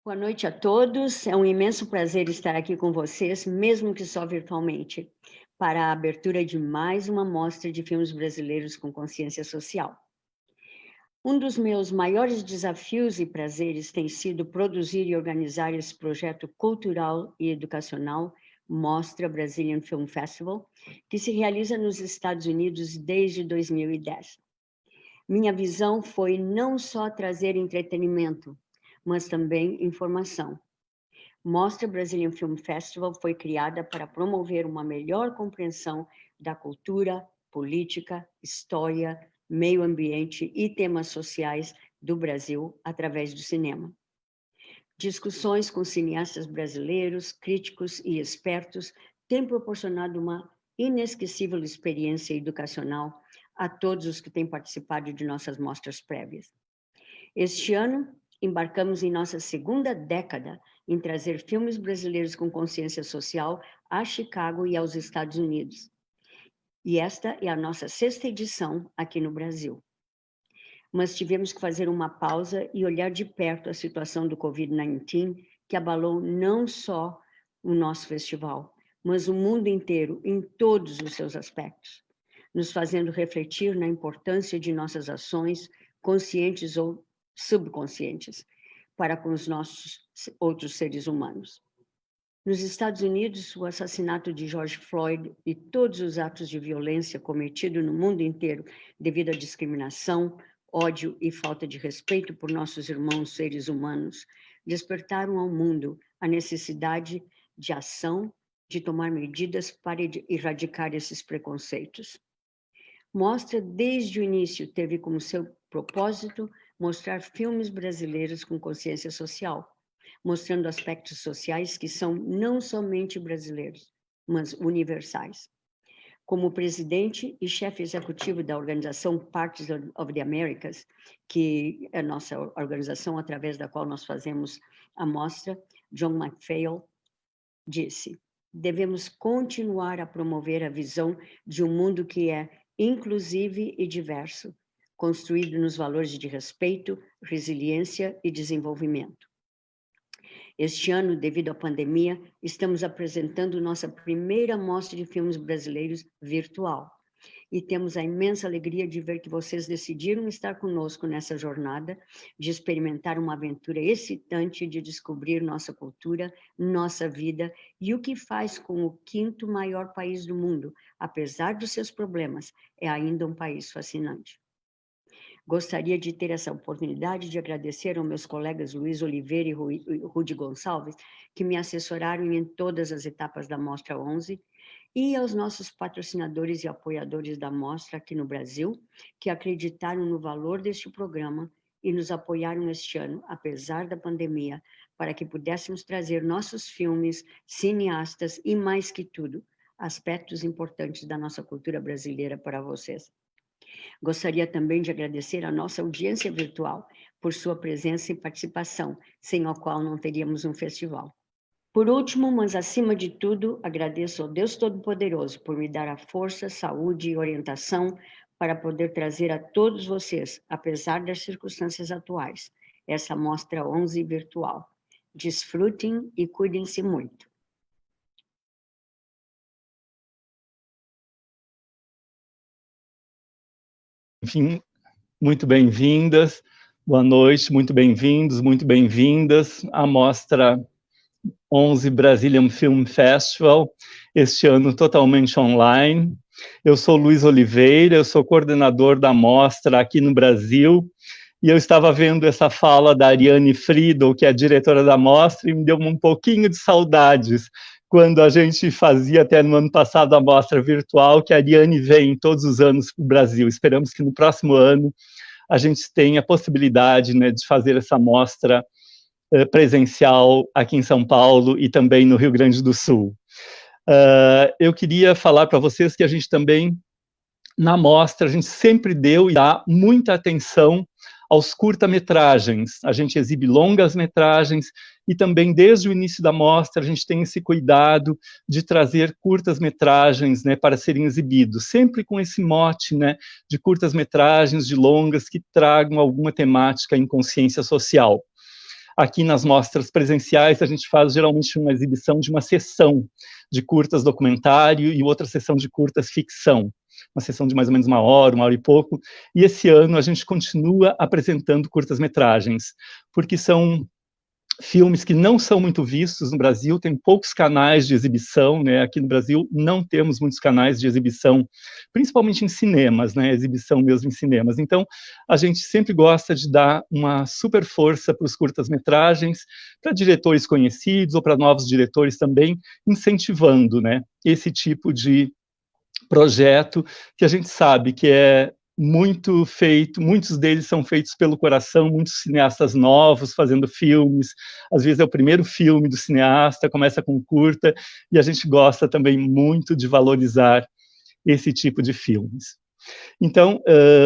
Boa noite a todos. É um imenso prazer estar aqui com vocês, mesmo que só virtualmente, para a abertura de mais uma mostra de filmes brasileiros com consciência social. Um dos meus maiores desafios e prazeres tem sido produzir e organizar esse projeto cultural e educacional, Mostra Brazilian Film Festival, que se realiza nos Estados Unidos desde 2010. Minha visão foi não só trazer entretenimento, mas também informação. Mostra Brazilian Film Festival foi criada para promover uma melhor compreensão da cultura, política, história, meio ambiente e temas sociais do Brasil através do cinema. Discussões com cineastas brasileiros, críticos e expertos têm proporcionado uma inesquecível experiência educacional a todos os que têm participado de nossas mostras prévias. Este ano, embarcamos em nossa segunda década em trazer filmes brasileiros com consciência social a Chicago e aos Estados Unidos. E esta é a nossa 6ª edição aqui no Brasil. Mas tivemos que fazer uma pausa e olhar de perto a situação do Covid-19, que abalou não só o nosso festival, mas o mundo inteiro em todos os seus aspectos, nos fazendo refletir na importância de nossas ações, conscientes ou subconscientes, para com os nossos outros seres humanos. Nos Estados Unidos, o assassinato de George Floyd e todos os atos de violência cometidos no mundo inteiro devido à discriminação, ódio e falta de respeito por nossos irmãos seres humanos despertaram ao mundo a necessidade de ação, de tomar medidas para erradicar esses preconceitos. Mostra, desde o início, teve como seu propósito mostrar filmes brasileiros com consciência social, mostrando aspectos sociais que são não somente brasileiros, mas universais. Como presidente e chefe executivo da organização Parties of the Americas, que é a nossa organização através da qual nós fazemos a mostra, John McPhail disse: devemos continuar a promover a visão de um mundo que é inclusive e diverso, construído nos valores de respeito, resiliência e desenvolvimento. Este ano, devido à pandemia, estamos apresentando nossa primeira mostra de filmes brasileiros virtual. E temos a imensa alegria de ver que vocês decidiram estar conosco nessa jornada, de experimentar uma aventura excitante de descobrir nossa cultura, nossa vida e o que faz com o 5º maior país do mundo, apesar dos seus problemas, é ainda um país fascinante. Gostaria de ter essa oportunidade de agradecer aos meus colegas Luiz Oliveira e Rudy Gonçalves, que me assessoraram em todas as etapas da Mostra 11, e aos nossos patrocinadores e apoiadores da Mostra aqui no Brasil, que acreditaram no valor deste programa e nos apoiaram este ano, apesar da pandemia, para que pudéssemos trazer nossos filmes, cineastas e, mais que tudo, aspectos importantes da nossa cultura brasileira para vocês. Gostaria também de agradecer a nossa audiência virtual por sua presença e participação, sem a qual não teríamos um festival. Por último, mas acima de tudo, agradeço ao Deus Todo-Poderoso por me dar a força, saúde e orientação para poder trazer a todos vocês, apesar das circunstâncias atuais, essa Mostra 11 virtual. Desfrutem e cuidem-se muito. Enfim, muito bem-vindas, boa noite, muito bem-vindos, muito bem-vindas à Mostra 11 Brazilian Film Festival, este ano totalmente online. Eu sou Luiz Oliveira, eu sou coordenador da mostra aqui no Brasil, e eu estava vendo essa fala da Ariane Friedel, que é a diretora da mostra, e me deu um pouquinho de saudades, quando a gente fazia até no ano passado a mostra virtual, que a Ariane vem todos os anos para o Brasil. Esperamos que no próximo ano a gente tenha a possibilidade, né, de fazer essa mostra presencial aqui em São Paulo e também no Rio Grande do Sul. Eu queria falar para vocês que a gente também, na mostra, a gente sempre deu e dá muita atenção aos curta-metragens. A gente exibe longas-metragens e também, desde o início da mostra, a gente tem esse cuidado de trazer curtas-metragens, né, para serem exibidos, sempre com esse mote, né, de curtas-metragens, de longas, que tragam alguma temática em consciência social. Aqui nas mostras presenciais, a gente faz geralmente uma exibição de uma sessão de curtas documentário e outra sessão de curtas ficção, uma sessão de mais ou menos uma hora e pouco, e esse ano a gente continua apresentando curtas-metragens, porque são filmes que não são muito vistos no Brasil, tem poucos canais de exibição, né? Aqui no Brasil não temos muitos canais de exibição, principalmente em cinemas, né? Exibição mesmo em cinemas. Então, a gente sempre gosta de dar uma super força para os curtas-metragens, para diretores conhecidos ou para novos diretores também, incentivando, né, esse tipo de projeto que a gente sabe que é muito feito, muitos deles são feitos pelo coração, muitos cineastas novos fazendo filmes, às vezes é o primeiro filme do cineasta, começa com curta, e a gente gosta também muito de valorizar esse tipo de filmes. Então,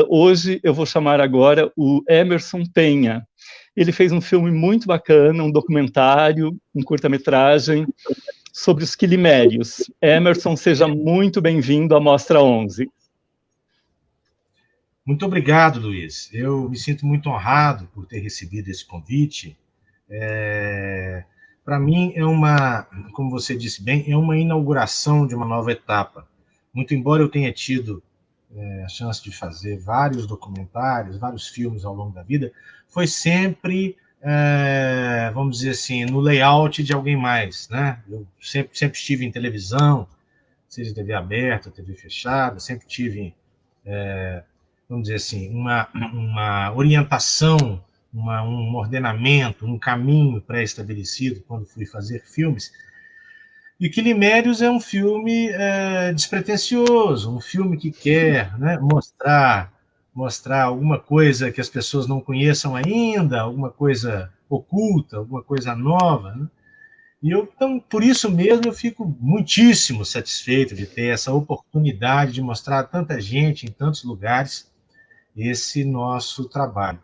hoje eu vou chamar agora o Emerson Penha. Ele fez um filme muito bacana, um documentário, um curta-metragem, sobre os quilimérios. Emerson, seja muito bem-vindo à Mostra 11. Muito obrigado, Luiz. Eu me sinto muito honrado por ter recebido esse convite. Para mim, como você disse bem, é uma inauguração de uma nova etapa. Muito embora eu tenha tido a chance de fazer vários documentários, vários filmes ao longo da vida, foi sempre, vamos dizer assim, no layout de alguém mais, né? Eu sempre estive em televisão, seja TV aberta, TV fechada, sempre tive, vamos dizer assim, uma orientação, um ordenamento, um caminho pré-estabelecido quando fui fazer filmes. E Quilimérios é um filme despretensioso, um filme que quer, né, mostrar alguma coisa que as pessoas não conheçam ainda, alguma coisa oculta, alguma coisa nova, né? E então, por isso mesmo, eu fico muitíssimo satisfeito de ter essa oportunidade de mostrar a tanta gente em tantos lugares esse nosso trabalho.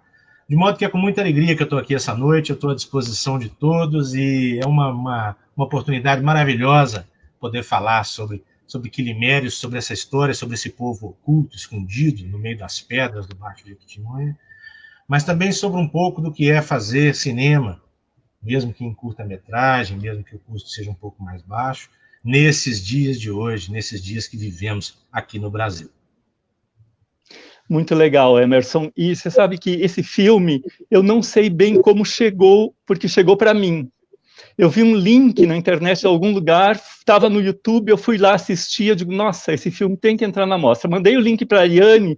De modo que é com muita alegria que eu estou aqui essa noite, eu estou à disposição de todos e é uma oportunidade maravilhosa poder falar sobre Quilimérios, sobre essa história, sobre esse povo oculto, escondido no meio das pedras do Baixo Jequitinhonha, mas também sobre um pouco do que é fazer cinema, mesmo que em curta-metragem, mesmo que o custo seja um pouco mais baixo, nesses dias de hoje, nesses dias que vivemos aqui no Brasil. Muito legal, Emerson. E você sabe que esse filme, eu não sei bem como chegou, porque chegou para mim. Eu vi um link na internet de algum lugar, estava no YouTube, eu fui lá assistir, eu digo, nossa, esse filme tem que entrar na mostra. Mandei o link para a Ariane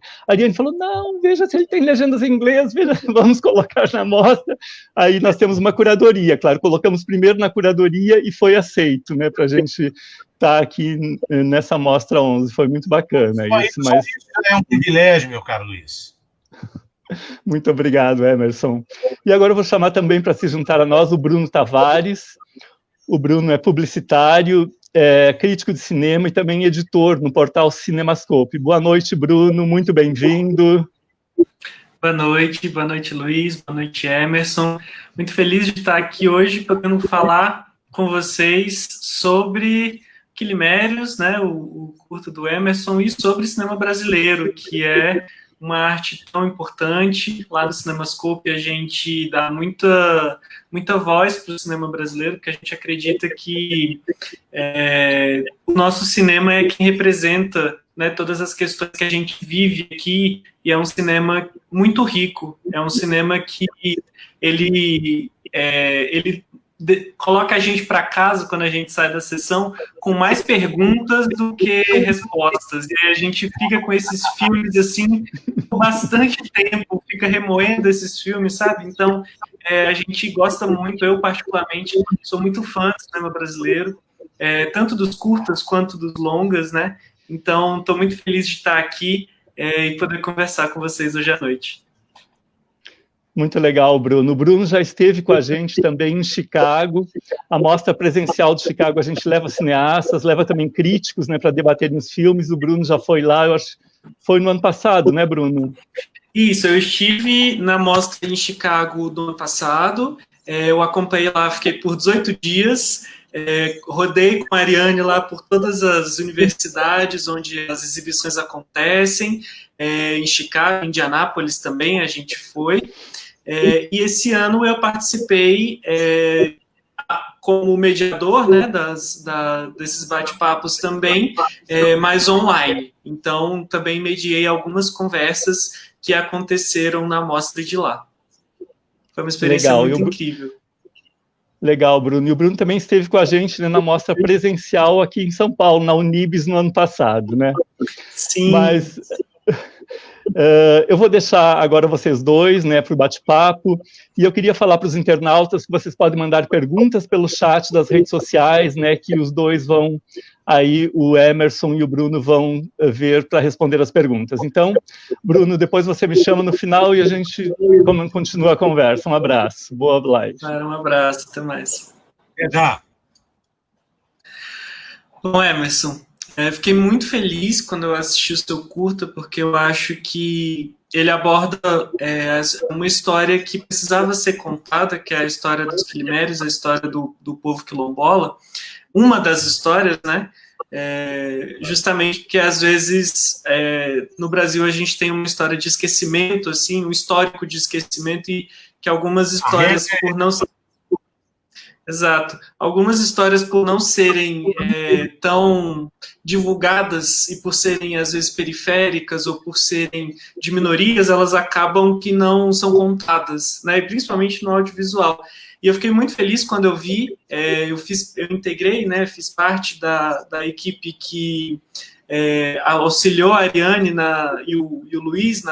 falou, não, veja se ele tem legendas em inglês, veja, vamos colocar na mostra. Aí nós temos uma curadoria, claro, colocamos primeiro na curadoria e foi aceito, né, para a gente estar aqui nessa mostra 11, foi muito bacana. Isso é um privilégio, meu caro Luiz. Muito obrigado, Emerson. E agora eu vou chamar também para se juntar a nós o Bruno Tavares. O Bruno é publicitário, é crítico de cinema e também editor no portal Cinemascope. Boa noite, Bruno, muito bem-vindo. Boa noite, Luiz, boa noite, Emerson. Muito feliz de estar aqui hoje podendo falar com vocês sobre Quilimérios, né, o curto do Emerson, e sobre cinema brasileiro, que é uma arte tão importante. Lá no Cinemascope a gente dá muita voz para o cinema brasileiro, porque a gente acredita que o nosso cinema é quem representa, né, todas as questões que a gente vive aqui, e é um cinema muito rico, é um cinema que ele coloca a gente para casa, quando a gente sai da sessão, com mais perguntas do que respostas. E aí a gente fica com esses filmes, assim, por bastante tempo, fica remoendo esses filmes, sabe? Então, a gente gosta muito, eu particularmente, sou muito fã do cinema brasileiro, tanto dos curtas quanto dos longas, né? Então, estou muito feliz de estar aqui e poder conversar com vocês hoje à noite. Muito legal, Bruno. O Bruno já esteve com a gente também em Chicago. A mostra presencial de Chicago, a gente leva cineastas, leva também críticos, né, para debaterem os filmes. O Bruno já foi lá, eu acho que foi no ano passado, né, Bruno? Isso, eu estive na mostra em Chicago do ano passado. Eu acompanhei lá, fiquei por 18 dias. Rodei com a Ariane lá por todas as universidades onde as exibições acontecem. Em Chicago, em Indianápolis também a gente foi. E esse ano eu participei como mediador, né, desses bate-papos também, mas online. Então, também mediei algumas conversas que aconteceram na mostra de lá. Foi uma experiência muito incrível. Legal, Bruno. E o Bruno também esteve com a gente, né, na mostra presencial aqui em São Paulo, na Unibis, no ano passado, né? Sim. Mas eu vou deixar agora vocês dois, né, para o bate-papo, e eu queria falar para os internautas que vocês podem mandar perguntas pelo chat das redes sociais, né, que os dois vão, aí o Emerson e o Bruno vão ver para responder as perguntas. Então, Bruno, depois você me chama no final e a gente continua a conversa. Um abraço, boa live. Um abraço, até mais. Até já. Bom, Emerson, fiquei muito feliz quando eu assisti o seu curta, porque eu acho que ele aborda uma história que precisava ser contada, que é a história dos Quilomérios, a história do povo quilombola. Uma das histórias, né? Justamente porque, às vezes, no Brasil a gente tem uma história de esquecimento, assim, um histórico de esquecimento, e que algumas histórias, por não... Exato. Algumas histórias, por não serem tão divulgadas e por serem, às vezes, periféricas ou por serem de minorias, elas acabam que não são contadas, né? Principalmente no audiovisual. E eu fiquei muito feliz quando eu vi, eu integrei, né, fiz parte da equipe que auxiliou a Ariane e o Luiz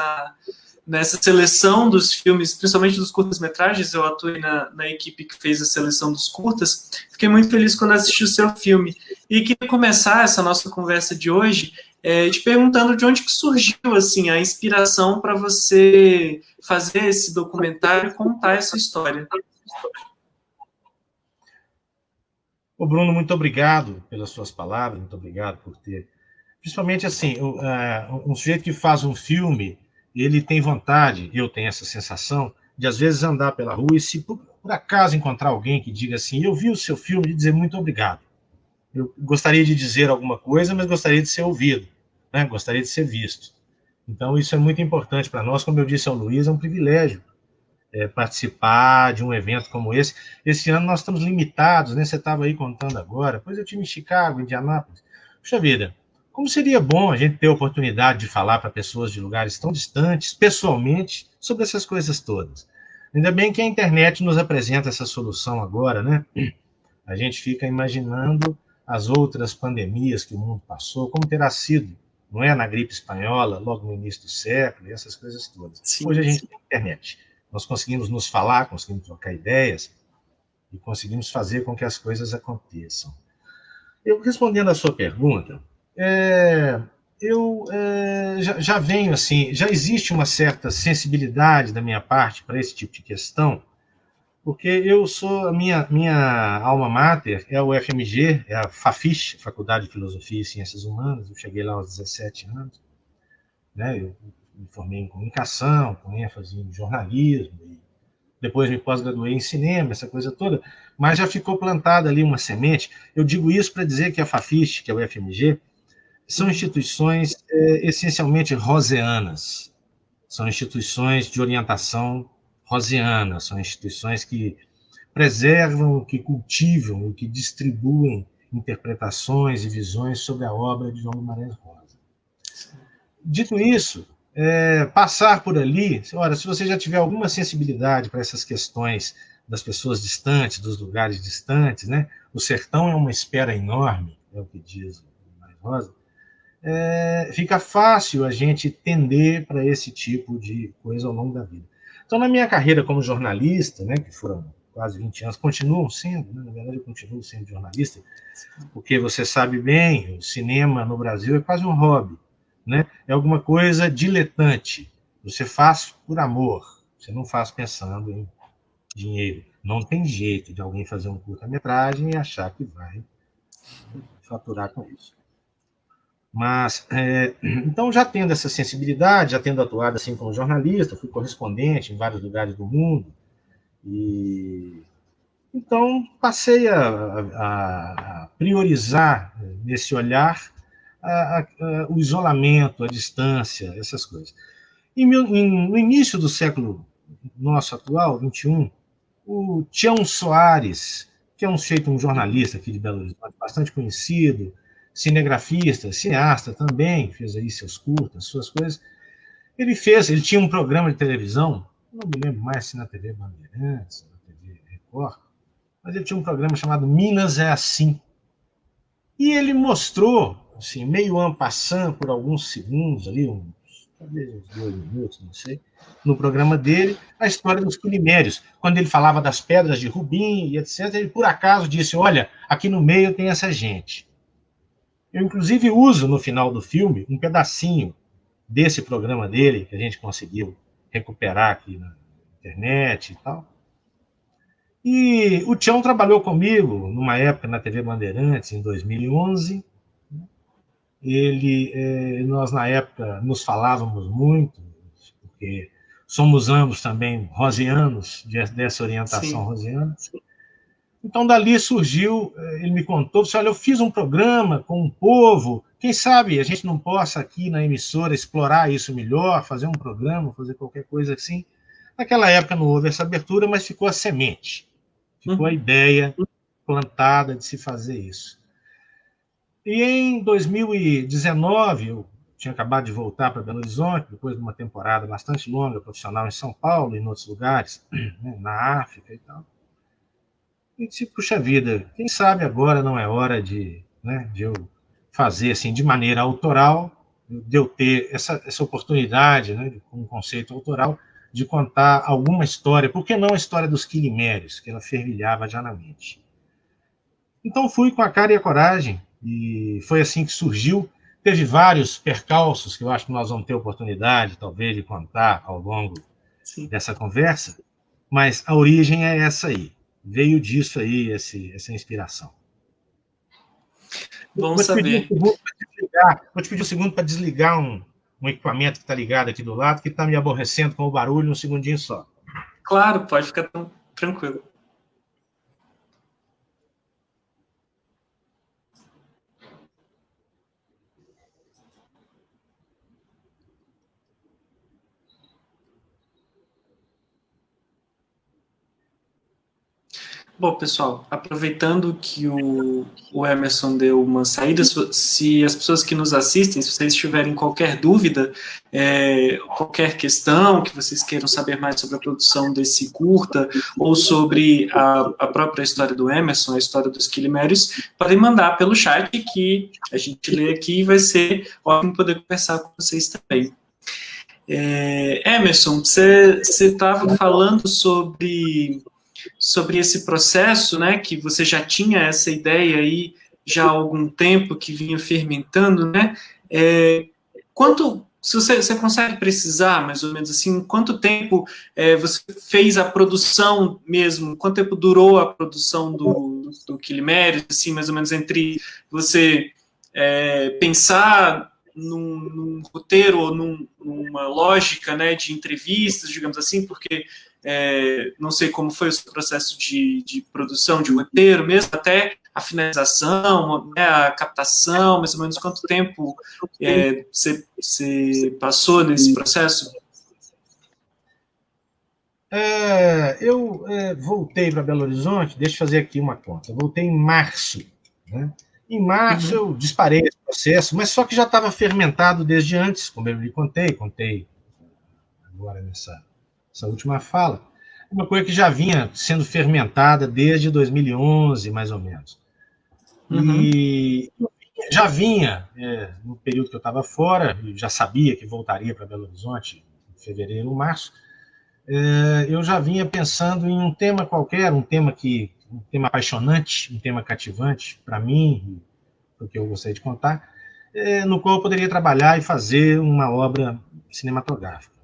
nessa seleção dos filmes, principalmente dos curtas-metragens. Eu atuei na equipe que fez a seleção dos curtas. Fiquei muito feliz quando assisti o seu filme. E queria começar essa nossa conversa de hoje te perguntando de onde que surgiu, assim, a inspiração para você fazer esse documentário e contar essa história. Ô Bruno, muito obrigado pelas suas palavras, muito obrigado por ter... Principalmente, assim, um sujeito que faz um filme, ele tem vontade, eu tenho essa sensação, de às vezes andar pela rua e, se por acaso encontrar alguém que diga assim, eu vi o seu filme, de dizer muito obrigado. Eu gostaria de dizer alguma coisa, mas gostaria de ser ouvido, né? Gostaria de ser visto. Então, isso é muito importante para nós. Como eu disse ao Luiz, é um privilégio participar de um evento como esse. Esse ano nós estamos limitados, né? Você estava aí contando agora, depois eu tive em Chicago, Indianápolis. Puxa vida, como seria bom a gente ter a oportunidade de falar para pessoas de lugares tão distantes, pessoalmente, sobre essas coisas todas. Ainda bem que a internet nos apresenta essa solução agora, né? A gente fica imaginando as outras pandemias que o mundo passou, como terá sido, não é? Na gripe espanhola, logo no início do século, e essas coisas todas. Sim, hoje a gente tem internet. Nós conseguimos nos falar, conseguimos trocar ideias e conseguimos fazer com que as coisas aconteçam. Eu, respondendo à sua pergunta, já venho assim, já existe uma certa sensibilidade da minha parte para esse tipo de questão, porque eu sou, a minha alma mater é o FMG, é a FAFISH, Faculdade de Filosofia e Ciências Humanas. Eu cheguei lá aos 17 anos, né? Eu me formei em comunicação, com ênfase em jornalismo, e depois me pós-graduei em cinema, essa coisa toda, mas já ficou plantada ali uma semente. Eu digo isso para dizer que a FAFISH, que é o FMG, são instituições essencialmente roseanas, São instituições de orientação rosiana, são instituições que preservam, que cultivam, que distribuem interpretações e visões sobre a obra de João Guimarães Rosa. Dito isso, passar por ali, ora, se você já tiver alguma sensibilidade para essas questões das pessoas distantes, dos lugares distantes, né? O sertão é uma espera enorme, é o que diz o Guimarães Rosa, fica fácil a gente tender para esse tipo de coisa ao longo da vida. Então, na minha carreira como jornalista, né, que foram quase 20 anos, continuam sendo, né, na verdade eu continuo sendo jornalista, porque você sabe bem, o cinema no Brasil é quase um hobby, né? É alguma coisa diletante, você faz por amor, você não faz pensando em dinheiro. Não tem jeito de alguém fazer um curta-metragem e achar que vai faturar com isso. Mas, então, já tendo essa sensibilidade, já tendo atuado assim como jornalista, fui correspondente em vários lugares do mundo, e então passei a priorizar nesse olhar o isolamento, a distância, essas coisas. E no início do século nosso atual, 21, o Tião Soares, que é um jornalista aqui de Belo Horizonte, bastante conhecido, cinegrafista, cineasta também, fez aí seus curtas, suas coisas. Ele tinha um programa de televisão, não me lembro mais se na TV Bandeirantes, na TV Record, mas ele tinha um programa chamado Minas é Assim. E ele mostrou, assim, meio en passant, por alguns segundos ali, talvez uns 2 minutos, não sei, no programa dele, a história dos quilimérios. Quando ele falava das pedras de Rubim e etc., ele por acaso disse, olha, aqui no meio tem essa gente. Eu, inclusive, uso no final do filme um pedacinho desse programa dele, que a gente conseguiu recuperar aqui na internet e tal. E o Tião trabalhou comigo, numa época, na TV Bandeirantes, em 2011. Nós, na época, nos falávamos muito, porque somos ambos também rosianos, dessa orientação rosiana. Então, dali surgiu, ele me contou, disse, olha, eu fiz um programa com um povo, quem sabe a gente não possa aqui na emissora explorar isso melhor, fazer um programa, fazer qualquer coisa assim. Naquela época não houve essa abertura, mas ficou a semente, ficou a ideia plantada de se fazer isso. E em 2019, eu tinha acabado de voltar para Belo Horizonte, depois de uma temporada bastante longa, profissional em São Paulo e em outros lugares, né, na África e tal. E disse, puxa vida, quem sabe agora não é hora de eu fazer assim, de maneira autoral, de eu ter essa oportunidade, né, com um conceito autoral, de contar alguma história, por que não a história dos quilimérios, que ela fervilhava já na mente. Então fui com a cara e a coragem, e foi assim que surgiu. Teve vários percalços que eu acho que nós vamos ter oportunidade, talvez, de contar ao longo dessa conversa, mas a origem é essa aí. Veio disso aí, essa inspiração. Bom saber. Vou te pedir um segundo para desligar um equipamento que está ligado aqui do lado, que está me aborrecendo com o barulho, um segundinho só. Claro, pode ficar tranquilo. Bom, pessoal, aproveitando que o Emerson deu uma saída, se as pessoas que nos assistem, se vocês tiverem qualquer dúvida, qualquer questão que vocês queiram saber mais sobre a produção desse curta, ou sobre a própria história do Emerson, a história dos quilimérios, podem mandar pelo chat que a gente lê aqui e vai ser ótimo poder conversar com vocês também. Emerson, você estava falando sobre esse processo, né, que você já tinha essa ideia aí já há algum tempo, que vinha fermentando, né, se você consegue precisar, mais ou menos assim, quanto tempo você fez a produção mesmo, quanto tempo durou a produção do Quilimérios, assim, mais ou menos entre você pensar num roteiro ou numa lógica, né, de entrevistas, digamos assim, porque não sei como foi o seu processo de produção de roteiro mesmo, até a finalização, né, a captação, mais ou menos quanto tempo você passou nesse processo? Eu voltei para Belo Horizonte, deixa eu fazer aqui uma conta. Eu voltei em março, né? Em março eu disparei esse processo, mas só que já estava fermentado desde antes, como eu lhe contei agora nessa última fala. Uma coisa que já vinha sendo fermentada desde 2011, mais ou menos. E já vinha, no período que eu estava fora, eu já sabia que voltaria para Belo Horizonte em fevereiro ou março, eu já vinha pensando em um tema qualquer, um tema apaixonante, um tema cativante para mim, porque eu gostaria de contar, no qual eu poderia trabalhar e fazer uma obra cinematográfica.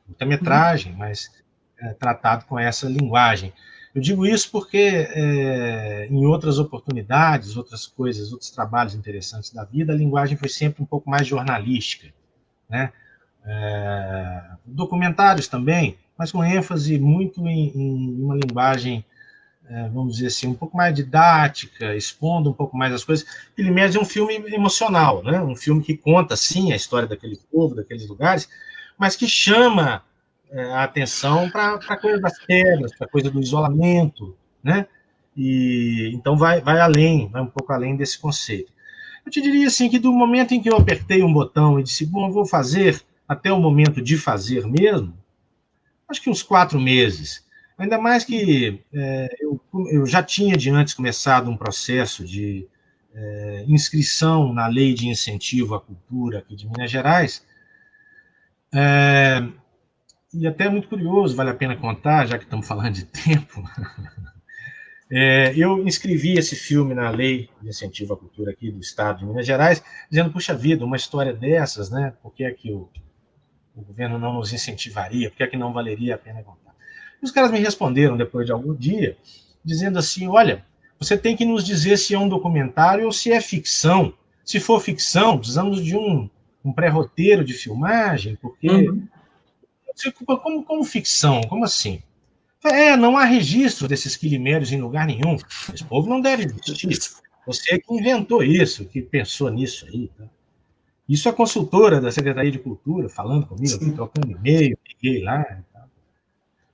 Curta-metragem, mas tratado com essa linguagem. Eu digo isso porque, em outras oportunidades, outras coisas, outros trabalhos interessantes da vida, a linguagem foi sempre um pouco mais jornalística, né? Documentários também, mas com ênfase muito em uma linguagem, vamos dizer assim, um pouco mais didática, expondo um pouco mais as coisas. Limedes é um filme emocional, né? Um filme que conta, sim, a história daquele povo, daqueles lugares, mas que chama a atenção para a coisa das pedras, para a coisa do isolamento, né? E então vai um pouco além desse conceito. Eu te diria assim que do momento em que eu apertei um botão e disse, bom, vou fazer, até o momento de fazer mesmo, acho que uns 4 meses. Ainda mais que eu já tinha de antes começado um processo de inscrição na Lei de Incentivo à Cultura aqui de Minas Gerais, e até é muito curioso, vale a pena contar, já que estamos falando de tempo. Eu inscrevi esse filme na Lei de Incentivo à Cultura aqui do Estado de Minas Gerais, dizendo, puxa vida, uma história dessas, né? Por que é que o governo não nos incentivaria? Por que é que não valeria a pena contar? E os caras me responderam depois de algum dia, dizendo assim, olha, você tem que nos dizer se é um documentário ou se é ficção. Se for ficção, precisamos de um pré-roteiro de filmagem, porque... Como ficção? Como assim? Não há registro desses quilimérios em lugar nenhum. Esse povo não deve existir. Você é que inventou isso, que pensou nisso aí. Tá? Isso é a consultora da Secretaria de Cultura falando comigo, aqui, trocando e-mail, peguei lá. Tá?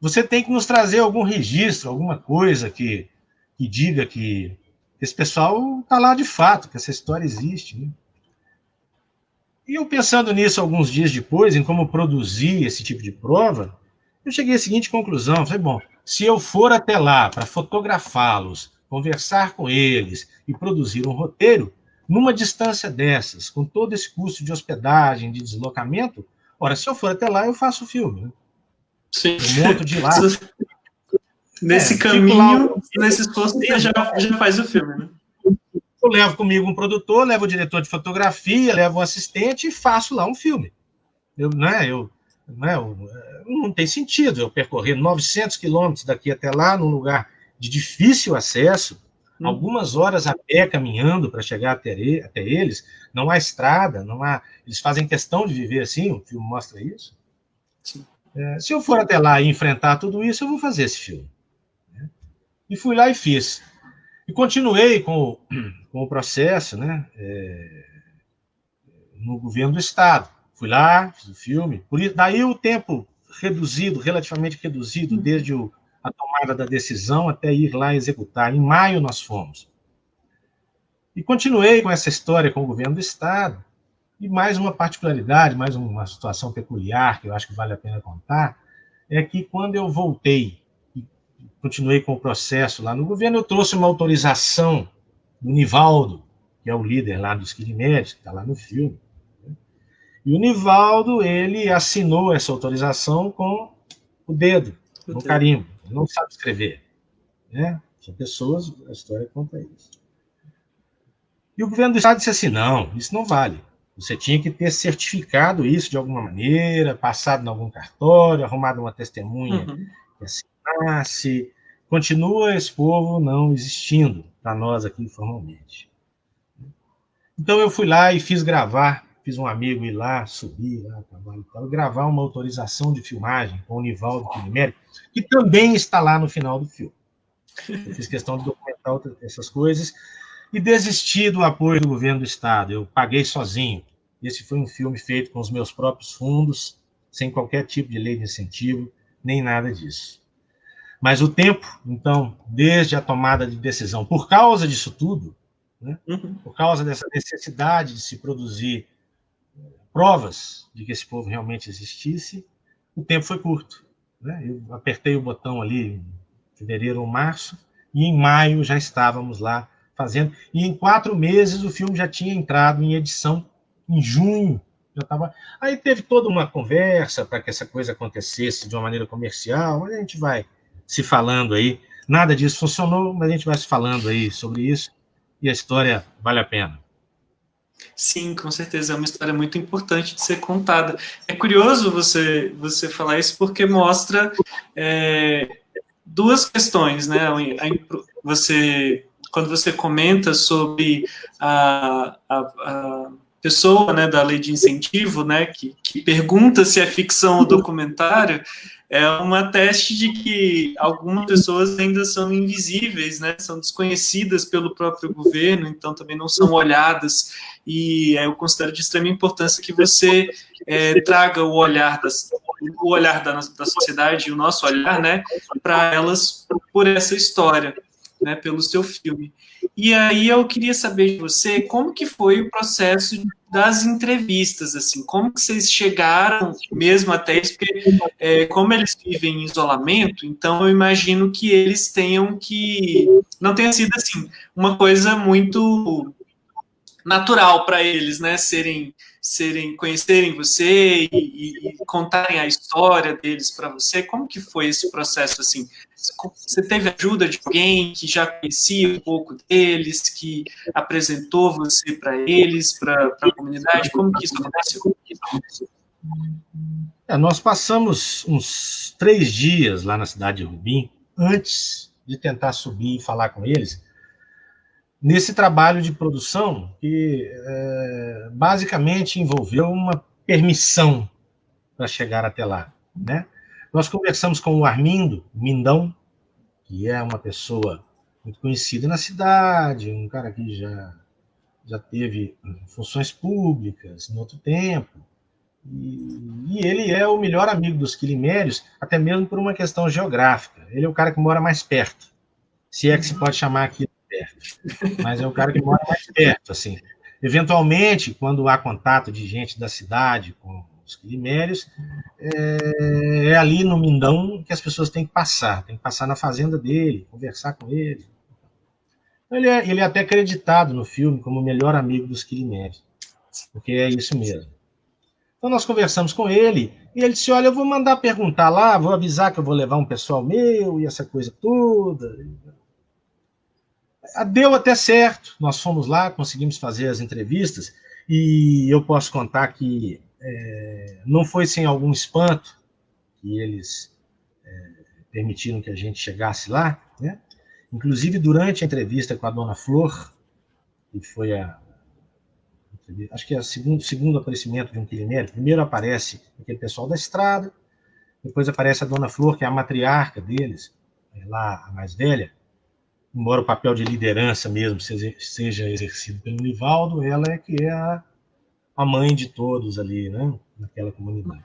Você tem que nos trazer algum registro, alguma coisa que diga que esse pessoal está lá de fato, que essa história existe. Né? E eu pensando nisso alguns dias depois, em como produzir esse tipo de prova, eu cheguei à seguinte conclusão, falei, bom, se eu for até lá para fotografá-los, conversar com eles e produzir um roteiro, numa distância dessas, com todo esse custo de hospedagem, de deslocamento, ora, se eu for até lá, eu faço o filme. Né? Sim. Eu monto de lá. Nesse caminho, nesse esforço, você já faz o filme, né? Eu levo comigo um produtor, levo o diretor de fotografia, levo um assistente e faço lá um filme. Não tem sentido eu percorrer 900 quilômetros daqui até lá, num lugar de difícil acesso, algumas horas a pé caminhando para chegar até eles, não há estrada, eles fazem questão de viver assim, o filme mostra isso. Se eu for até lá e enfrentar tudo isso, eu vou fazer esse filme. E fui lá e fiz. E continuei com o processo, né, no governo do Estado. Fui lá, fiz o filme. Daí o tempo relativamente reduzido, desde a tomada da decisão até ir lá executar. Em maio nós fomos. E continuei com essa história com o governo do Estado. E mais uma particularidade, mais uma situação peculiar que eu acho que vale a pena contar, é que quando eu voltei e continuei com o processo lá no governo, eu trouxe uma autorização do Nivaldo, que é o líder lá dos Quilimérios, que está lá no filme. E o Nivaldo, ele assinou essa autorização com o dedo, no carimbo. Ele não sabe escrever. Né? São pessoas, a história conta isso. E o governo do Estado disse assim, não, isso não vale. Você tinha que ter certificado isso de alguma maneira, passado em algum cartório, arrumado uma testemunha que assinasse. Continua esse povo não existindo para nós aqui formalmente. Então eu fui lá e fiz um amigo ir lá, subir lá, gravar uma autorização de filmagem com o Nivaldo Quilimérico, que também está lá no final do filme. Eu fiz questão de documentar essas coisas e desisti do apoio do governo do Estado. Eu paguei sozinho. Esse foi um filme feito com os meus próprios fundos, sem qualquer tipo de lei de incentivo, nem nada disso. Mas o tempo, então, desde a tomada de decisão, por causa disso tudo, né, por causa dessa necessidade de se produzir provas de que esse povo realmente existisse, o tempo foi curto. Né? Eu apertei o botão ali em fevereiro ou março, e em maio já estávamos lá fazendo. E em 4 meses o filme já tinha entrado em edição, em junho. Já tava... Aí teve toda uma conversa para que essa coisa acontecesse de uma maneira comercial, mas a gente vai se falando aí. Nada disso funcionou, mas a gente vai se falando aí sobre isso, e a história vale a pena. Sim, com certeza, é uma história muito importante de ser contada. É curioso você falar isso, porque mostra duas questões, né? Quando você comenta sobre a pessoa, né, da lei de incentivo, né, que pergunta se é ficção ou documentário, é uma teste de que algumas pessoas ainda são invisíveis, né, são desconhecidas pelo próprio governo, então também não são olhadas, e eu considero de extrema importância que você traga o olhar da sociedade, o nosso olhar, né, para elas por essa história, né, pelo seu filme. E aí eu queria saber de você como que foi o processo das entrevistas, assim, como que vocês chegaram mesmo até isso, porque como eles vivem em isolamento, então eu imagino que eles tenham que... Não tenha sido, assim, uma coisa muito natural para eles, né, conhecerem você e contarem a história deles para você. Como que foi esse processo, assim? Você teve ajuda de alguém que já conhecia um pouco deles, que apresentou você para eles, para a comunidade? Como que isso aconteceu? Nós passamos uns 3 dias lá na cidade de Rubim, antes de tentar subir e falar com eles, nesse trabalho de produção que basicamente envolveu uma permissão para chegar até lá, né? Nós conversamos com o Armindo Mindão, que é uma pessoa muito conhecida na cidade, um cara que já teve funções públicas em outro tempo, e ele é o melhor amigo dos quilimérios, até mesmo por uma questão geográfica. Ele é o cara que mora mais perto, se é que se pode chamar aqui perto, mas é o cara que mora mais perto, assim. Eventualmente, quando há contato de gente da cidade com os quilimérios, é ali no Mindão que as pessoas têm que passar na fazenda dele, conversar com ele. Ele é até acreditado no filme como o melhor amigo dos quilimérios, porque é isso mesmo. Então nós conversamos com ele, e ele disse, olha, eu vou mandar perguntar lá, vou avisar que eu vou levar um pessoal meu, e essa coisa toda. Deu até certo, nós fomos lá, conseguimos fazer as entrevistas, e eu posso contar que não foi sem algum espanto que eles permitiram que a gente chegasse lá, né? Inclusive durante a entrevista com a Dona Flor, que foi acho que é o segundo aparecimento de um quilimérico. Primeiro aparece aquele pessoal da estrada, depois aparece a Dona Flor, que é a matriarca deles, lá a mais velha, embora o papel de liderança mesmo seja exercido pelo Nivaldo, ela é que é a mãe de todos ali, né, naquela comunidade.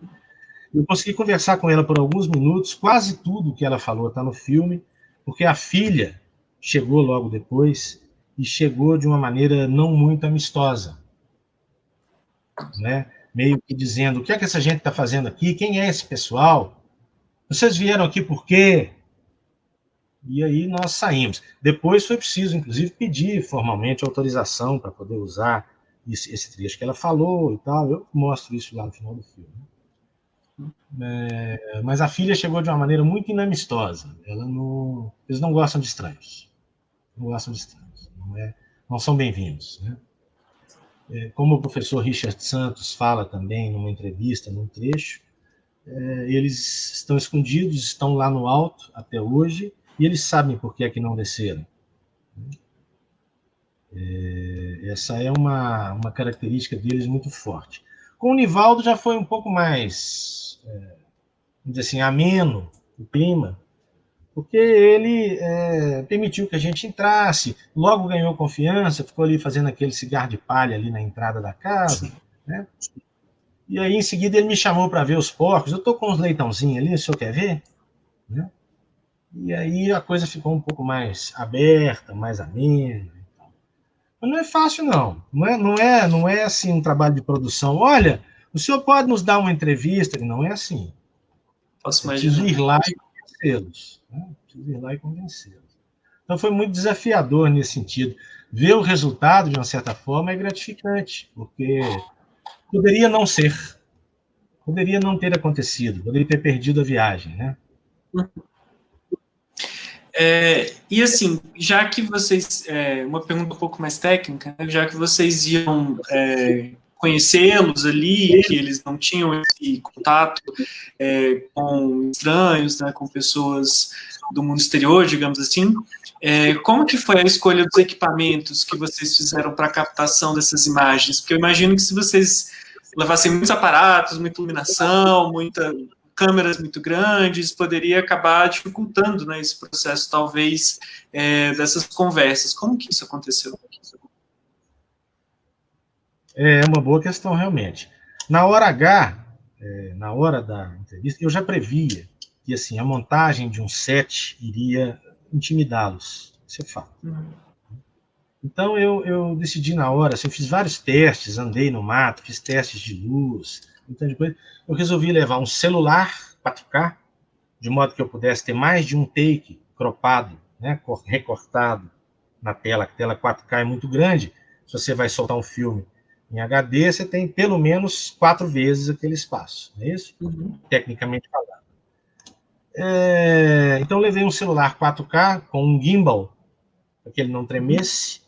Eu consegui conversar com ela por alguns minutos, quase tudo que ela falou está no filme, porque a filha chegou logo depois, e chegou de uma maneira não muito amistosa, né? Meio que dizendo, o que é que essa gente está fazendo aqui? Quem é esse pessoal? Vocês vieram aqui por quê? E aí nós saímos. Depois foi preciso, inclusive, pedir formalmente autorização para poder usar esse trecho que ela falou e tal. Eu mostro isso lá no final do filme. Mas a filha chegou de uma maneira muito inamistosa. Eles não gostam de estranhos. Não gostam de estranhos. Não são bem-vindos, né? Como o professor Richard Santos fala também numa entrevista, num trecho, eles estão escondidos, estão lá no alto até hoje, e eles sabem por que é que não desceram. Essa é uma característica deles muito forte. Com o Nivaldo já foi um pouco mais, vamos dizer assim, ameno o clima, porque ele permitiu que a gente entrasse, logo ganhou confiança, ficou ali fazendo aquele cigarro de palha ali na entrada da casa, né? E aí, em seguida, ele me chamou para ver os porcos. Eu estou com uns leitãozinhos ali, o senhor quer ver? Né? E aí a coisa ficou um pouco mais aberta, mais amena. Mas não é fácil, não. Não é assim um trabalho de produção. Olha, o senhor pode nos dar uma entrevista? Não é assim. Posso É preciso imaginar. ir lá e convencê-los. Né? Preciso ir lá e convencê-los. Então foi muito desafiador nesse sentido. Ver o resultado, de uma certa forma, é gratificante, porque poderia não ser, poderia não ter acontecido, poderia ter perdido a viagem, né? E assim, já que vocês, uma pergunta um pouco mais técnica, né, já que vocês iam conhecê-los ali, que eles não tinham esse contato com estranhos, né, com pessoas do mundo exterior, digamos assim, como que foi a escolha dos equipamentos que vocês fizeram para a captação dessas imagens? Porque eu imagino que se vocês levassem muitos aparatos, muita iluminação, câmeras muito grandes, poderia acabar dificultando, né, esse processo, talvez, dessas conversas. Como que isso aconteceu? É uma boa questão, realmente. Na hora H, na hora da entrevista, eu já previa que assim, a montagem de um set iria intimidá-los. Isso é fato. Então eu decidi na hora, assim, eu fiz vários testes, andei no mato, fiz testes de luz, então depois eu resolvi levar um celular 4K, de modo que eu pudesse ter mais de um take cropado, né, recortado na tela, que a tela 4K é muito grande. Se você vai soltar um filme em HD, você tem pelo menos 4 vezes aquele espaço, não é isso? Tecnicamente falando. Então eu levei um celular 4K com um gimbal, para que ele não tremesse,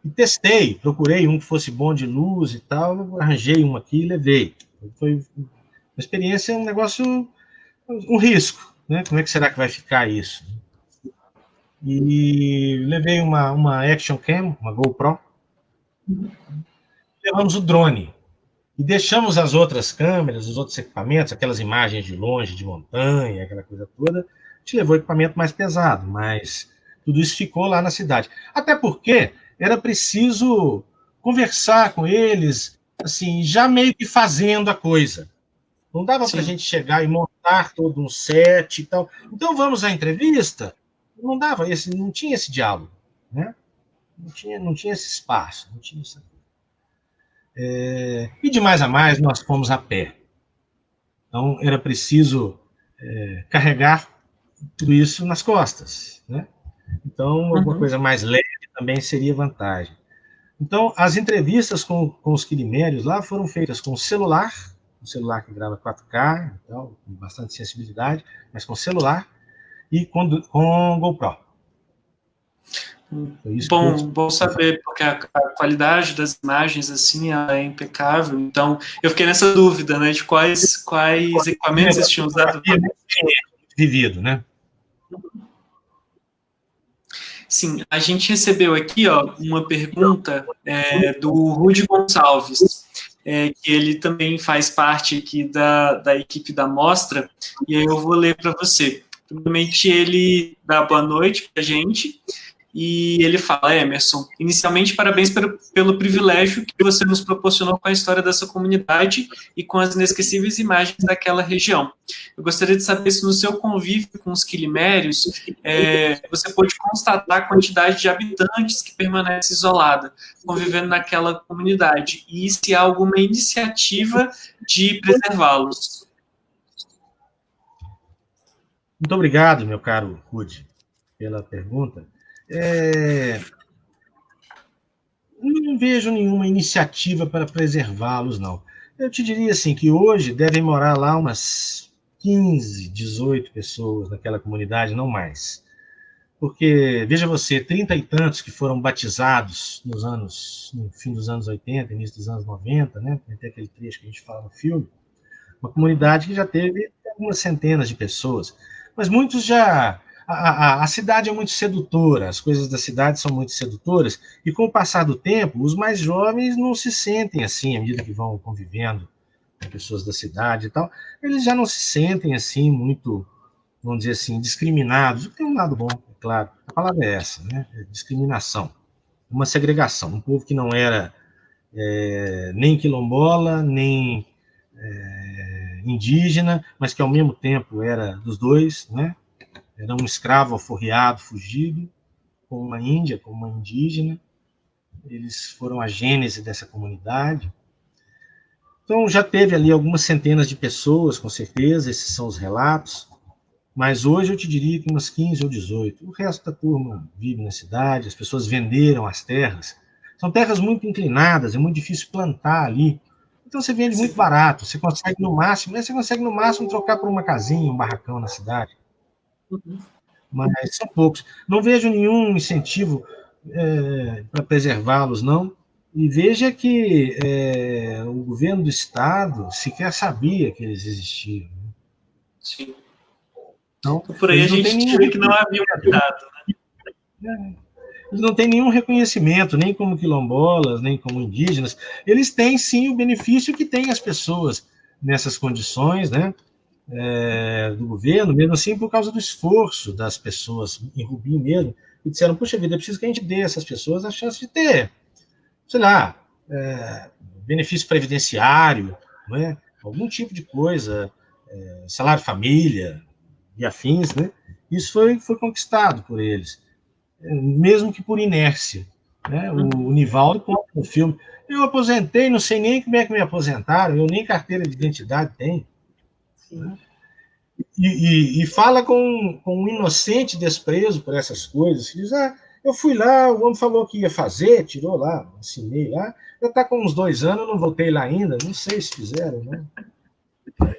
e testei, procurei um que fosse bom de luz e tal, arranjei um aqui e levei. Foi uma experiência, um negócio, um risco, né? Como é que será que vai ficar isso? E levei uma Action Cam, uma GoPro, levamos o drone e deixamos as outras câmeras, os outros equipamentos, aquelas imagens de longe, de montanha, aquela coisa toda. A gente levou equipamento mais pesado, mas tudo isso ficou lá na cidade. Até porque era preciso conversar com eles, assim, já meio que fazendo a coisa. Não dava para a gente chegar e montar todo um set e tal. Então vamos à entrevista? Não dava, não tinha esse diálogo, né? Não tinha esse espaço, não tinha isso. E de mais a mais, nós fomos a pé. Então, era preciso carregar tudo isso nas costas, né? Então, alguma coisa mais leve também seria vantagem. Então, as entrevistas com os quilimérios lá foram feitas com celular, um celular que grava 4K, então, com bastante sensibilidade, mas com celular e com GoPro. Bom saber, porque a qualidade das imagens, assim, é impecável. Então, eu fiquei nessa dúvida, né, de quais equipamentos vocês tinham usado. Vivido, né? Sim, a gente recebeu aqui, ó, uma pergunta do Rudy Gonçalves, que ele também faz parte aqui da equipe da mostra, e aí eu vou ler para você. Primeiramente, ele dá boa noite para a gente, e ele fala: Emerson, inicialmente parabéns pelo privilégio que você nos proporcionou com a história dessa comunidade e com as inesquecíveis imagens daquela região. Eu gostaria de saber se no seu convívio com os quilimérios você pôde constatar a quantidade de habitantes que permanece isolada, convivendo naquela comunidade, e se há alguma iniciativa de preservá-los. Muito obrigado, meu caro Rudy, pela pergunta. Não vejo nenhuma iniciativa para preservá-los, não. Eu te diria assim, que hoje devem morar lá umas 15, 18 pessoas naquela comunidade, não mais. Porque, veja você, 30 e tantos que foram batizados no fim dos anos 80, início dos anos 90, né? Tem até aquele trecho que a gente fala no filme. Uma comunidade que já teve algumas centenas de pessoas. Mas muitos já... A cidade é muito sedutora, as coisas da cidade são muito sedutoras, e com o passar do tempo, os mais jovens não se sentem assim, à medida que vão convivendo com pessoas da cidade e tal, eles já não se sentem assim muito, vamos dizer assim, discriminados. Tem um lado bom, é claro, a palavra é essa, né? Discriminação, uma segregação, um povo que não era nem quilombola, nem indígena, mas que ao mesmo tempo era dos dois, né? era um escravo alforriado, fugido, com uma índia, com uma indígena. Eles foram a gênese dessa comunidade. Então, já teve ali algumas centenas de pessoas, com certeza, esses são os relatos, mas hoje eu te diria que umas 15 ou 18. O resto da turma vive na cidade, as pessoas venderam as terras. São terras muito inclinadas, é muito difícil plantar ali. Então você vende muito barato, você consegue no máximo trocar por uma casinha, um barracão na cidade. Mas são poucos. Não vejo nenhum incentivo para preservá-los, não. E veja que o governo do Estado sequer sabia que eles existiam. Sim. Então, por aí a gente vê que não havia um cuidado, né? Eles não têm nenhum reconhecimento, nem como quilombolas, nem como indígenas. Eles têm, sim, o benefício que têm as pessoas nessas condições, né, do governo, mesmo assim, por causa do esforço das pessoas em Rubim mesmo, e disseram, puxa vida, é preciso que a gente dê a essas pessoas a chance de ter, sei lá, benefício previdenciário, não é? Algum tipo de coisa, salário família e afins, né? Isso foi conquistado por eles, mesmo que por inércia, né? O Nivaldo conta no filme, eu aposentei, não sei nem como é que me aposentaram, eu nem carteira de identidade tenho. Né? E fala com um inocente desprezo por essas coisas. Diz, eu fui lá, o homem falou que ia fazer, tirou lá, assinei lá, já está com uns 2 anos, eu não voltei lá ainda, não sei se fizeram, né?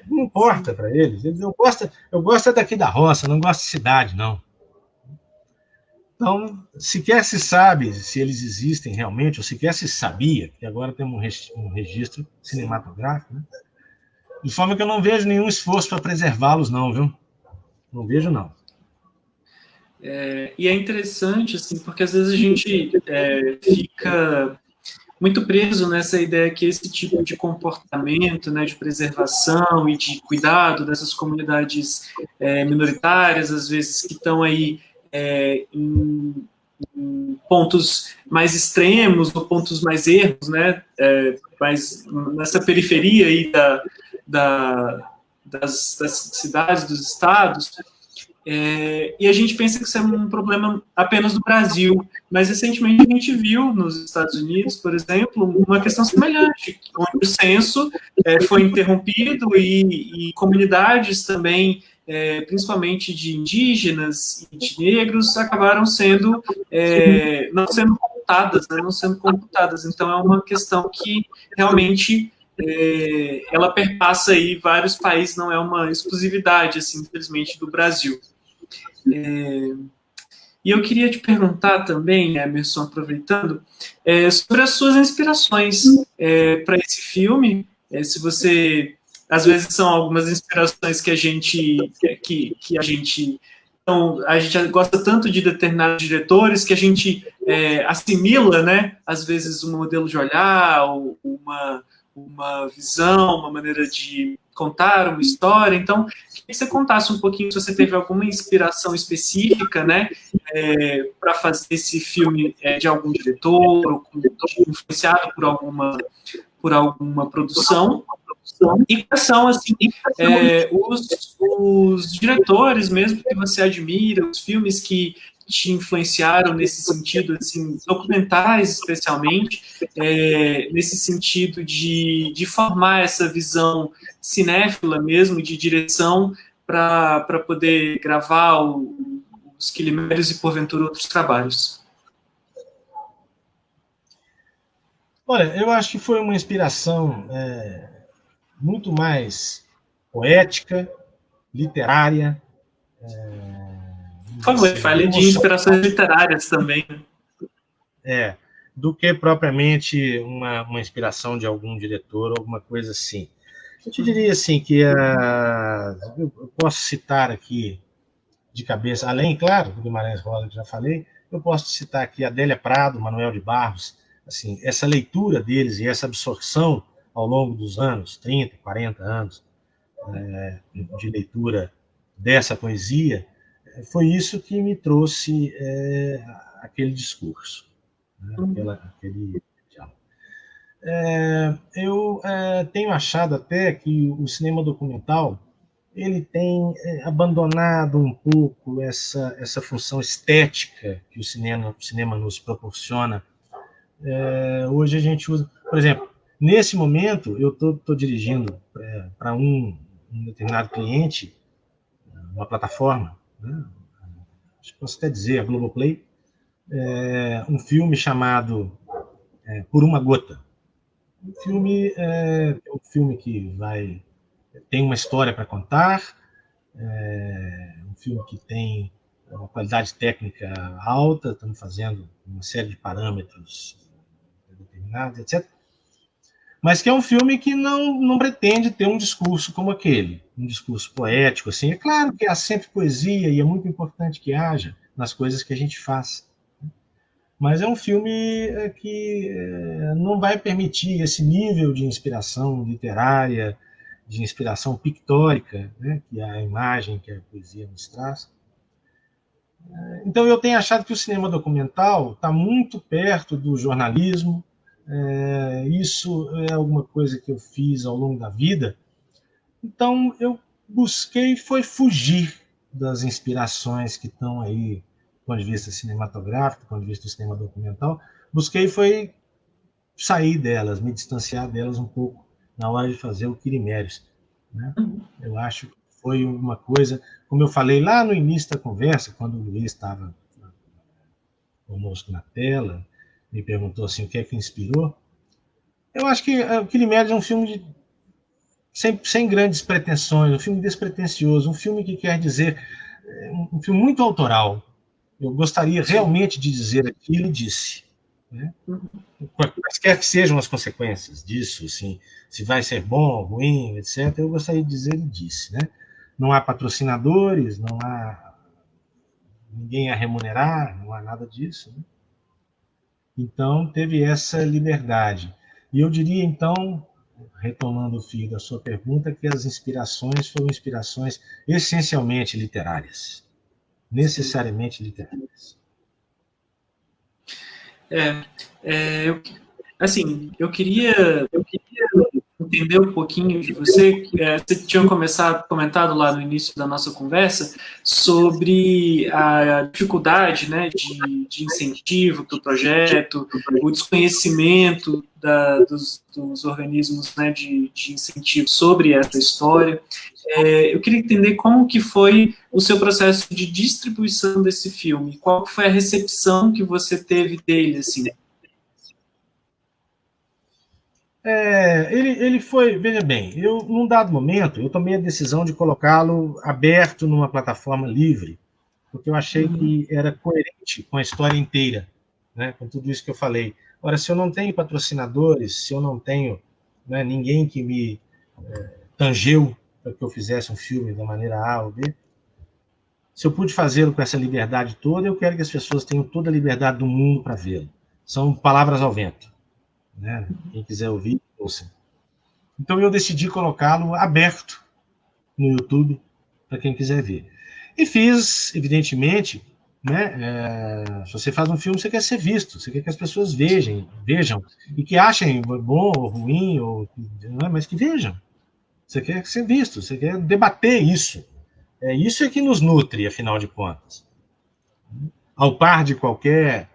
Não importa para eles. Eu gosto daqui da roça, não gosto de cidade, não. Então, sequer se sabe se eles existem realmente, ou sequer se sabia, que agora temos um registro cinematográfico, né? De forma que eu não vejo nenhum esforço para preservá-los, não, viu? Não vejo, não. E é interessante, assim, porque às vezes a gente fica muito preso nessa ideia que esse tipo de comportamento, né, de preservação e de cuidado dessas comunidades minoritárias, às vezes que estão aí em pontos mais extremos ou pontos mais erros, né, mas nessa periferia aí das cidades, dos estados, e a gente pensa que isso é um problema apenas do Brasil, mas recentemente a gente viu nos Estados Unidos, por exemplo, uma questão semelhante, onde o censo foi interrompido e comunidades também, principalmente de indígenas e de negros, acabaram sendo não sendo computadas, né, não sendo computadas. Então é uma questão que realmente ela perpassa aí vários países, não é uma exclusividade, assim, infelizmente, do Brasil. E eu queria te perguntar também, Emerson, aproveitando, sobre as suas inspirações para esse filme, se você, às vezes são algumas inspirações que a gente então, a gente gosta tanto de determinados diretores que a gente assimila, né, às vezes um modelo de olhar, ou uma visão, uma maneira de contar uma história. Então, queria que você contasse um pouquinho se você teve alguma inspiração específica, né, para fazer esse filme de algum diretor, ou influenciado por alguma produção. E quais são, assim, os diretores mesmo que você admira, os filmes que te influenciaram nesse sentido, assim, documentais especialmente, nesse sentido de formar essa visão cinéfila mesmo, de direção, para poder gravar os Quilimérios e, porventura, outros trabalhos? Olha, eu acho que foi uma inspiração muito mais poética, literária. Por favor, fale de inspirações literárias também. Do que propriamente uma inspiração de algum diretor, alguma coisa assim. Eu te diria assim que eu posso citar aqui de cabeça, além, claro, do Guimarães Rosa, que já falei, eu posso citar aqui Adélia Prado, Manuel de Barros, assim, essa leitura deles e essa absorção ao longo dos anos, 30, 40 anos de leitura dessa poesia, foi isso que me trouxe aquele discurso, né? Aquele diálogo. Eu tenho achado até que o cinema documental ele tem abandonado um pouco essa função estética que o cinema nos proporciona. Hoje a gente usa, por exemplo, nesse momento eu estou dirigindo para um determinado cliente, uma plataforma, né? Acho que posso até dizer, a Globoplay, um filme chamado Por uma Gota. Um filme que tem uma história para contar, um filme que tem uma qualidade técnica alta, estamos fazendo uma série de parâmetros determinados, etc. Mas que é um filme que não pretende ter um discurso como aquele, um discurso poético, assim. É claro que há sempre poesia e é muito importante que haja nas coisas que a gente faz. Mas é um filme que não vai permitir esse nível de inspiração literária, de inspiração pictórica, né, que é a imagem que a poesia nos traz. Então eu tenho achado que o cinema documental está muito perto do jornalismo. Isso é alguma coisa que eu fiz ao longo da vida. Então eu busquei foi fugir das inspirações que estão aí do ponto de vista cinematográfico, do ponto de vista do cinema documental. Busquei foi sair delas, me distanciar delas um pouco na hora de fazer o Quirimérios, né? Eu acho que foi uma coisa, como eu falei lá no início da conversa, quando o Luiz estava conosco na tela, me perguntou assim, o que é que inspirou. Eu acho que o Quirimérios é um filme sem grandes pretensões, um filme despretensioso, um filme que quer dizer, um filme muito autoral. Eu gostaria realmente de dizer aquilo e disse, né? Quaisquer que sejam as consequências disso, assim, se vai ser bom, ruim, etc., eu gostaria de dizer e disse, né? Não há patrocinadores, não há ninguém a remunerar, não há nada disso, né? Então, teve essa liberdade. E eu diria, então, retomando o fio da sua pergunta, que as inspirações foram inspirações essencialmente literárias. Necessariamente literárias. Eu queria entender um pouquinho de você. Você tinha comentado lá no início da nossa conversa sobre a dificuldade, né, de incentivo para o projeto, o desconhecimento dos organismos, né, de incentivo sobre essa história. Eu queria entender como que foi o seu processo de distribuição desse filme, qual foi a recepção que você teve dele, assim. Ele foi, veja bem, num dado momento, eu tomei a decisão de colocá-lo aberto numa plataforma livre, porque eu achei que era coerente com a história inteira, né, com tudo isso que eu falei. Ora, se eu não tenho patrocinadores, se eu não tenho, né, ninguém que me tangeu para que eu fizesse um filme da maneira A ou B, se eu pude fazê-lo com essa liberdade toda, eu quero que as pessoas tenham toda a liberdade do mundo para vê-lo. São palavras ao vento, né? Quem quiser ouvir, ouça. Então eu decidi colocá-lo aberto no YouTube para quem quiser ver. E fiz, evidentemente, né? Se você faz um filme, você quer ser visto, você quer que as pessoas vejam e que achem bom ou ruim, mas que vejam. Você quer ser visto, você quer debater isso. Isso é que nos nutre, afinal de contas. Ao par de qualquer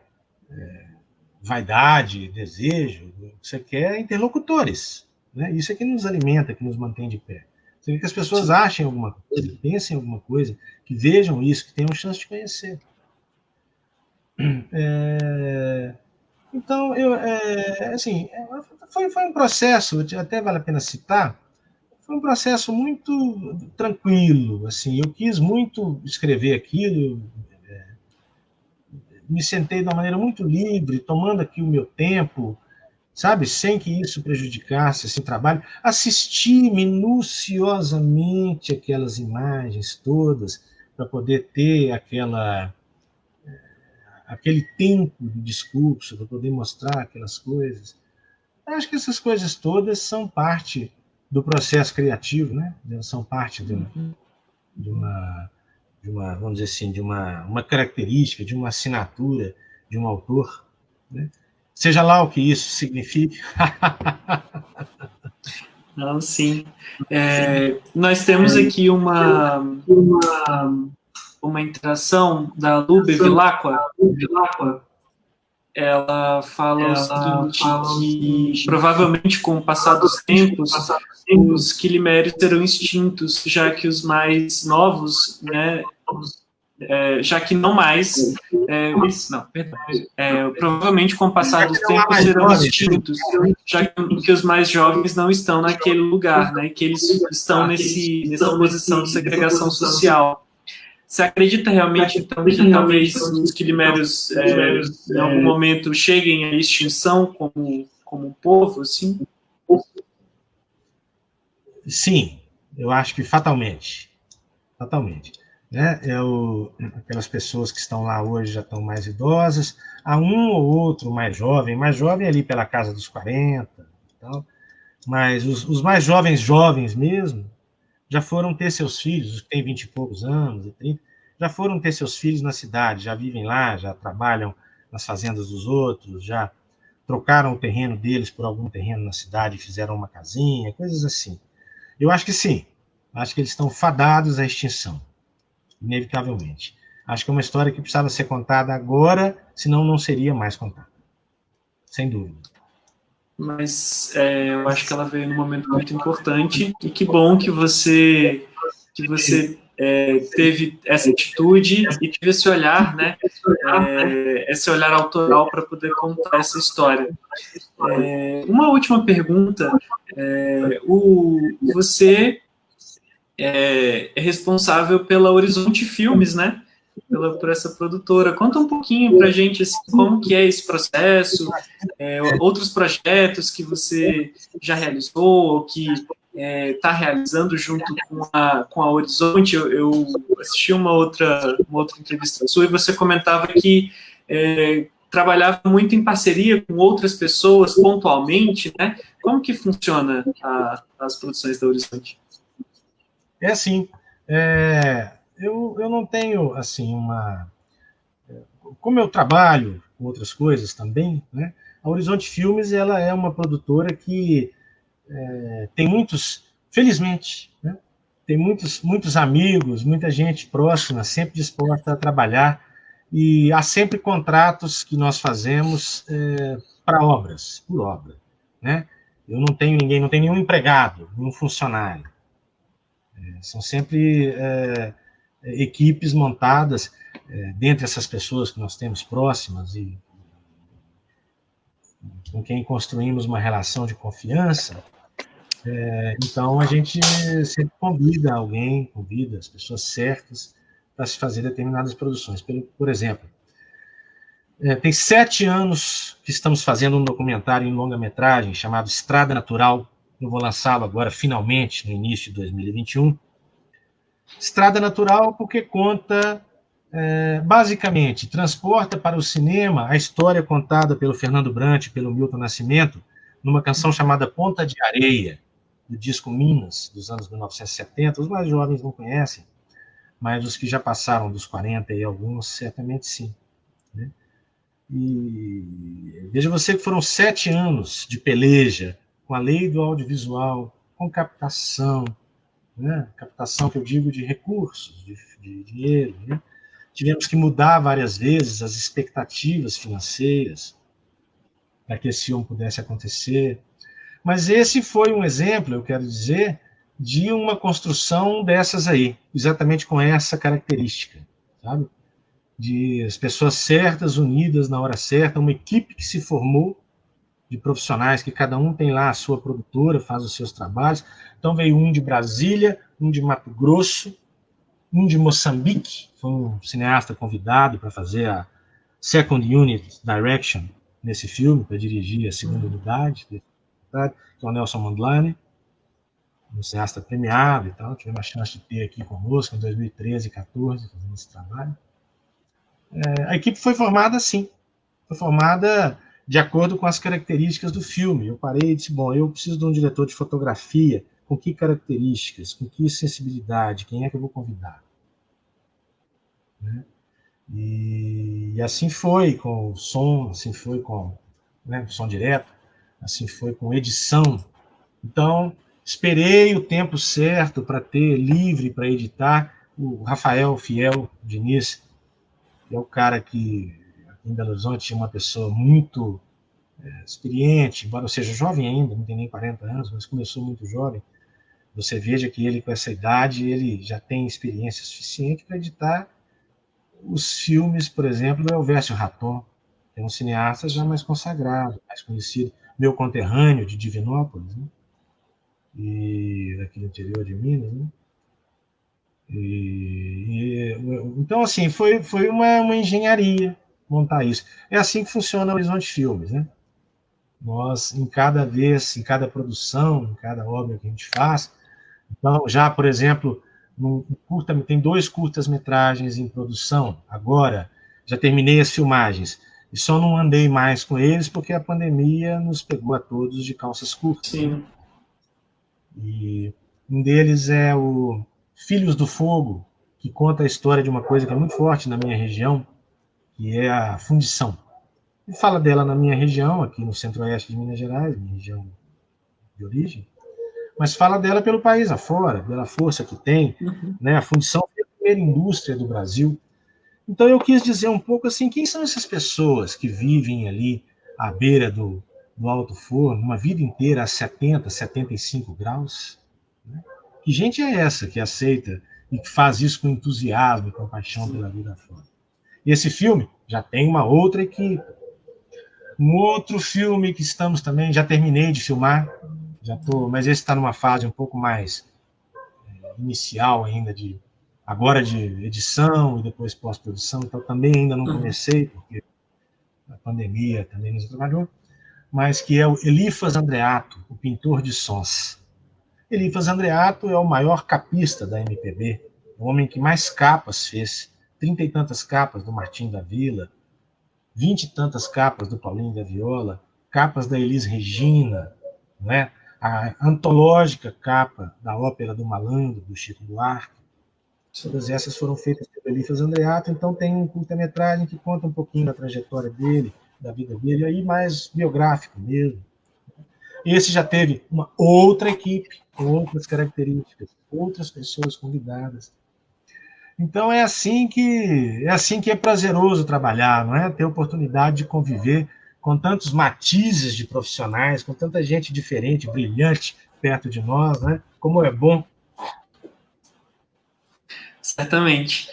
vaidade, desejo, você quer interlocutores, né? Isso é que nos alimenta, que nos mantém de pé. Você quer que as pessoas achem alguma coisa, pensem em alguma coisa, que vejam isso, que tenham chance de conhecer. Então, assim, foi um processo, até vale a pena citar, foi um processo muito tranquilo, assim, eu quis muito escrever aquilo, me sentei de uma maneira muito livre, tomando aqui o meu tempo, sabe, sem que isso prejudicasse esse trabalho, assisti minuciosamente aquelas imagens todas, para poder ter aquele tempo de discurso, para poder mostrar aquelas coisas. Eu acho que essas coisas todas são parte do processo criativo, né? São parte de uma, vamos dizer assim, de uma característica, de uma assinatura de um autor, né? Seja lá o que isso signifique. Não, sim. Nós temos aqui uma interação da Lube Vilacqua. Ela fala o seguinte, que provavelmente com o passar dos tempos, os quilimérios serão extintos, já que os mais novos, né, já que não mais, provavelmente com o passar dos tempos serão extintos, já que os mais jovens não estão naquele lugar, né, que eles estão nessa posição de segregação social. Você acredita realmente, então, que talvez os quilimérios, em algum momento, cheguem à extinção como um povo, assim? Sim, eu acho que fatalmente. Fatalmente. Né? Aquelas pessoas que estão lá hoje já estão mais idosas, há um ou outro mais jovem ali pela casa dos 40, e tal, mas os mais jovens mesmo, já foram ter seus filhos, os que têm 20 e poucos anos, e 30, já foram ter seus filhos na cidade, já vivem lá, já trabalham nas fazendas dos outros, já trocaram o terreno deles por algum terreno na cidade e fizeram uma casinha, coisas assim. Eu acho que sim, acho que eles estão fadados à extinção, inevitavelmente. Acho que é uma história que precisava ser contada agora, senão não seria mais contada, sem dúvida. Mas eu acho que ela veio num momento muito importante, e que bom que você teve essa atitude e teve esse olhar, né? Esse olhar autoral para poder contar essa história. Uma última pergunta: você é responsável pela Horizonte Filmes, né? Por essa produtora. Conta um pouquinho para a gente assim, como que é esse processo, outros projetos que você já realizou ou que está realizando junto com a Horizonte. Eu assisti uma outra entrevista sua e você comentava que trabalhava muito em parceria com outras pessoas pontualmente, né? Como que funciona as produções da Horizonte? É assim, eu não tenho, assim, como eu trabalho com outras coisas também, né? A Horizonte Filmes, ela é uma produtora que tem felizmente, né? Tem muitos amigos, muita gente próxima, sempre disposta a trabalhar, e há sempre contratos que nós fazemos para obras, por obra, né? Eu não tenho ninguém, não tenho nenhum empregado, nenhum funcionário. São sempre equipes montadas dentre essas pessoas que nós temos próximas e com quem construímos uma relação de confiança. Então, a gente sempre convida as pessoas certas para se fazer determinadas produções. Por exemplo, tem 7 anos que estamos fazendo um documentário em longa-metragem chamado Estrada Natural. Eu vou lançá-lo agora, finalmente, no início de 2021. Estrada Natural porque conta, basicamente, transporta para o cinema a história contada pelo Fernando Brant e pelo Milton Nascimento numa canção chamada Ponta de Areia, do disco Minas, dos anos 1970. Os mais jovens não conhecem, mas os que já passaram dos 40 e alguns, certamente sim. Né? E veja você que foram 7 anos de peleja com a lei do audiovisual, com captação, né? Captação que eu digo de recursos, de dinheiro. Né? Tivemos que mudar várias vezes as expectativas financeiras para que esse filme pudesse acontecer. Mas esse foi um exemplo, eu quero dizer, de uma construção dessas aí, exatamente com essa característica, sabe? De as pessoas certas, unidas na hora certa, uma equipe que se formou de profissionais que cada um tem lá a sua produtora, faz os seus trabalhos. Então veio um de Brasília, um de Mato Grosso, um de Moçambique, foi um cineasta convidado para fazer a Second Unit Direction nesse filme, para dirigir a segunda unidade, que é o Nelson Mondlane, um cineasta premiado e tal. Tivemos a chance de ter aqui conosco em 2013 e 2014, fazendo esse trabalho. A equipe foi formada assim, foi formada de acordo com as características do filme. Eu parei e disse, bom, eu preciso de um diretor de fotografia, com que características, com que sensibilidade, quem é que eu vou convidar? Né? E assim foi com o som, assim foi com som direto, assim foi com edição. Então, Esperei o tempo certo para ter livre para editar. O Rafael Fiel Diniz, que é o cara que aqui em Belo Horizonte é uma pessoa muito experiente, embora eu seja jovem ainda, não tem nem 40 anos, mas começou muito jovem. Você veja que ele, com essa idade, ele já tem experiência suficiente para editar os filmes, por exemplo, do Elvésio Raton, que é um cineasta já mais consagrado, mais conhecido, meu conterrâneo de Divinópolis, né? E aqui no interior de Minas, né? Então, assim, foi uma engenharia montar isso. É assim que funciona o Horizonte Filmes, né? Nós, em cada vez, em cada produção, em cada obra que a gente faz, então, já, por exemplo, tem 2 curtas-metragens em produção, agora, já terminei as filmagens, e só não andei mais com eles porque a pandemia nos pegou a todos de calças curtas. Sim. Né? E um deles é o Filhos do Fogo, que conta a história de uma coisa que é muito forte na minha região, que é a fundição. E fala dela na minha região, aqui no centro-oeste de Minas Gerais, minha região de origem, mas fala dela pelo país afora, pela força que tem, né? A fundição foi a primeira indústria do Brasil. Então eu quis dizer um pouco assim, quem são essas pessoas que vivem ali à beira do alto forno, uma vida inteira a 70, 75 graus? Né? Que gente é essa que aceita e que faz isso com entusiasmo e com paixão pela vida fora? E esse filme já tem uma outra equipe. Um outro filme que estamos também, já terminei de filmar, mas esse está numa fase um pouco mais inicial ainda, agora de edição e depois pós-produção, então também ainda não comecei, porque a pandemia também nos atrapalhou, mas que é o Elifas Andreato, o pintor de sons. Elifas Andreato é o maior capista da MPB, o homem que mais capas fez, 30 e tantas capas do Martim da Vila, 20 e tantas capas do Paulinho da Viola, capas da Elis Regina, né? A antológica capa da Ópera do Malandro, do Chico Buarque. Todas essas foram feitas pelo Elifas Andreato, então tem um curta-metragem que conta um pouquinho da trajetória dele, da vida dele, aí mais biográfico mesmo. Esse já teve uma outra equipe, com outras características, outras pessoas convidadas. Então é assim que é prazeroso trabalhar, não é? Ter a oportunidade de conviver com tantos matizes de profissionais, com tanta gente diferente, brilhante perto de nós, né? Como é bom. Certamente.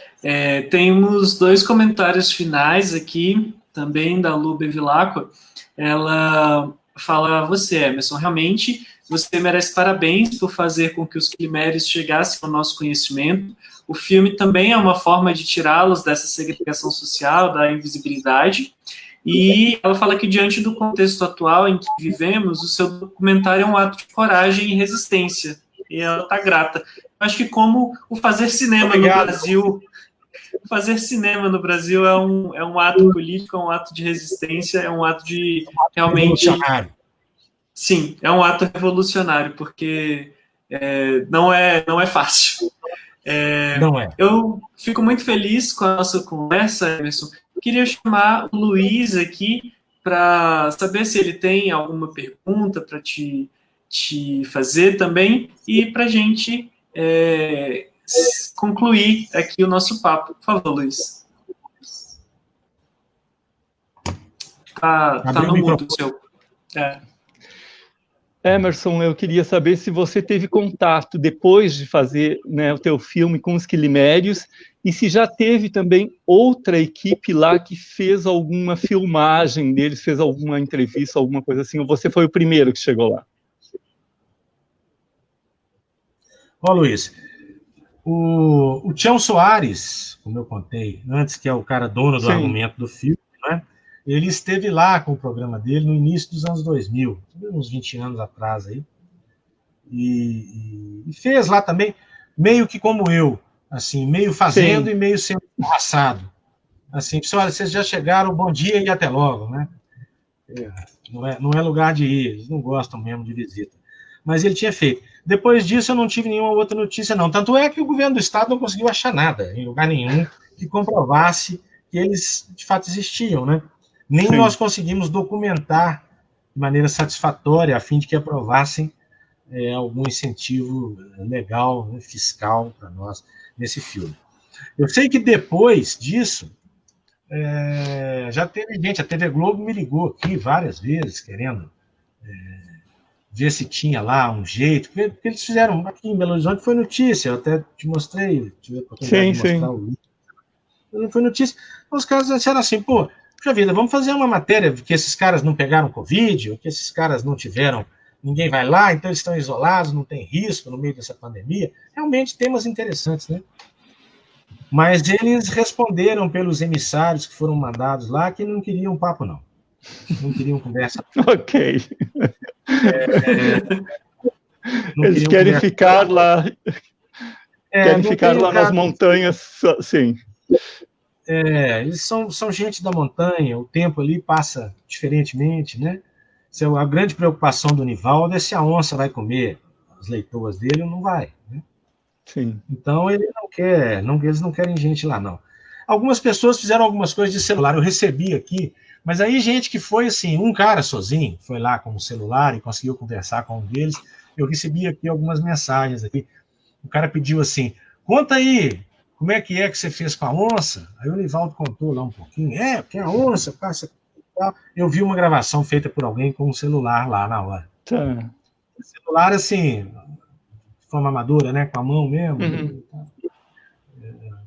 Temos 2 comentários finais aqui, também da Lu Bevilacqua. Ela fala a você, Emerson, realmente você merece parabéns por fazer com que os quilomérios chegassem ao nosso conhecimento. O filme também é uma forma de tirá-los dessa segregação social, da invisibilidade. E ela fala que, diante do contexto atual em que vivemos, o seu documentário é um ato de coragem e resistência. E ela está grata. Acho que como o fazer cinema no Brasil... Fazer cinema no Brasil é um ato político, é um ato de resistência, é um ato de realmente... Revolucionário. Sim, é um ato revolucionário, porque não é fácil. Não é. Eu fico muito feliz com a nossa conversa, Emerson. Queria chamar o Luiz aqui para saber se ele tem alguma pergunta para te fazer também e para a gente concluir aqui o nosso papo. Por favor, Luiz. Tá no mudo o seu. Emerson, eu queria saber se você teve contato depois de fazer, né, o teu filme com os quilimérios e se já teve também outra equipe lá que fez alguma filmagem deles, fez alguma entrevista, alguma coisa assim, ou você foi o primeiro que chegou lá? Ó, Luiz, o Tião Soares, como eu contei antes, que é o cara dono do argumento do filme, né? Ele esteve lá com o programa dele no início dos anos 2000, uns 20 anos atrás aí, e fez lá também, meio que como eu, assim, meio fazendo e meio sendo passado. Assim, pessoal, vocês já chegaram, bom dia e até logo, né? Não é lugar de ir, eles não gostam mesmo de visita. Mas ele tinha feito. Depois disso, eu não tive nenhuma outra notícia, não. Tanto é que o governo do Estado não conseguiu achar nada, em lugar nenhum, que comprovasse que eles, de fato, existiam, né? Nem nós conseguimos documentar de maneira satisfatória, a fim de que aprovassem algum incentivo legal, né, fiscal para nós nesse filme. Eu sei que depois disso, já teve gente, a TV Globo me ligou aqui várias vezes, querendo ver se tinha lá um jeito, porque eles fizeram aqui em Belo Horizonte, foi notícia, eu até te mostrei, tive a oportunidade de mostrar o link. Foi notícia. Os caras disseram assim, pô, puxa vida, vamos fazer uma matéria que esses caras não pegaram Covid, ou que esses caras não tiveram, ninguém vai lá, então eles estão isolados, não tem risco no meio dessa pandemia. Realmente temas interessantes, né? Mas eles responderam pelos emissários que foram mandados lá que não queriam papo, não. Não queriam conversa. Ok. Eles querem ficar lá. Querem ficar lá nas montanhas, sim. Eles são gente da montanha, o tempo ali passa diferentemente, né? A grande preocupação do Nivaldo é se a onça vai comer as leitoas dele ou não vai, né? Sim. Então ele eles não querem gente lá, não. Algumas pessoas fizeram algumas coisas de celular, eu recebi aqui, mas aí gente que foi assim, um cara sozinho, foi lá com o celular e conseguiu conversar com um deles, eu recebi aqui algumas mensagens aqui. O cara pediu assim, conta aí, como é que você fez com a onça? Aí o Nivaldo contou lá um pouquinho, porque a onça passa... Eu vi uma gravação feita por alguém com um celular lá na hora. Tá. O celular, assim, de forma amadora, né, com a mão mesmo. Uhum.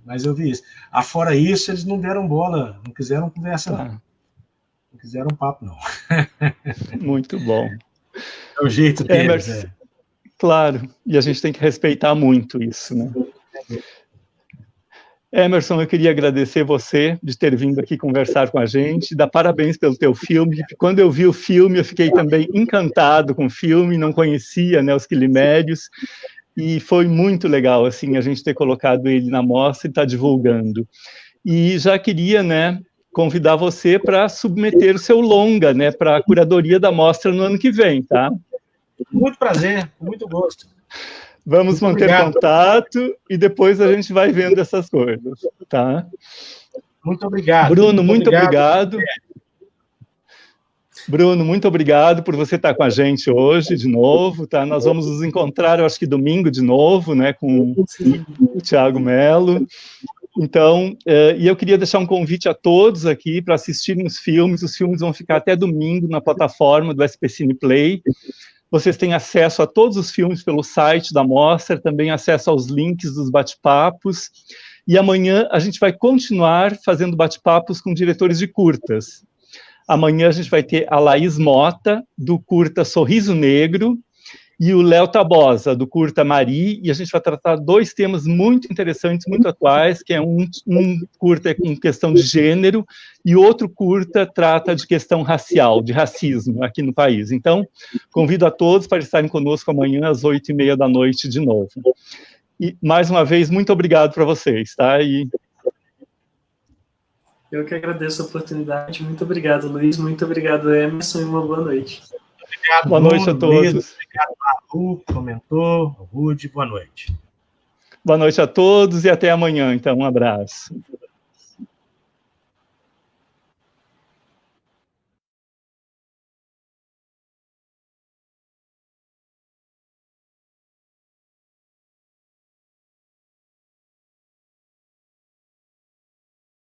Mas eu vi isso. Afora isso, eles não deram bola, não quiseram conversa, não. Não quiseram papo, não. Muito bom. É o jeito deles, Emerson, claro, e a gente tem que respeitar muito isso, né? Emerson, eu queria agradecer você de ter vindo aqui conversar com a gente, dar parabéns pelo teu filme. Quando eu vi o filme, eu fiquei também encantado com o filme, não conhecia, né, os Quilimérios, e foi muito legal, assim, a gente ter colocado ele na mostra e estar divulgando. E já queria, né, convidar você para submeter o seu longa, né, para a curadoria da mostra no ano que vem, tá? Muito prazer, com muito gosto. Vamos muito manter obrigado. Contato e depois a gente vai vendo essas coisas, tá? Muito obrigado. Bruno, muito obrigado. Bruno, muito obrigado por você estar com a gente hoje de novo, tá? Nós vamos nos encontrar, eu acho que domingo de novo, né, com o Thiago Mello. Então, e eu queria deixar um convite a todos aqui para assistirem os filmes vão ficar até domingo na plataforma do SP Cine Play. Vocês têm acesso a todos os filmes pelo site da mostra, também acesso aos links dos bate-papos, e amanhã a gente vai continuar fazendo bate-papos com diretores de curtas. Amanhã a gente vai ter a Laís Mota, do curta Sorriso Negro, e o Léo Tabosa, do curta Mari, e a gente vai tratar dois temas muito interessantes, muito atuais, que é um curta com questão de gênero, e outro curta trata de questão racial, de racismo aqui no país. Então, convido a todos para estarem conosco amanhã às 20h30 da noite de novo. E, mais uma vez, muito obrigado para vocês, tá? Eu que agradeço a oportunidade. Muito obrigado, Luiz. Muito obrigado, Emerson, e uma boa noite. Obrigado, boa noite a todos. Luiz, obrigado, Maru, que comentou, Rude, boa noite. Boa noite a todos e até amanhã, então, um abraço.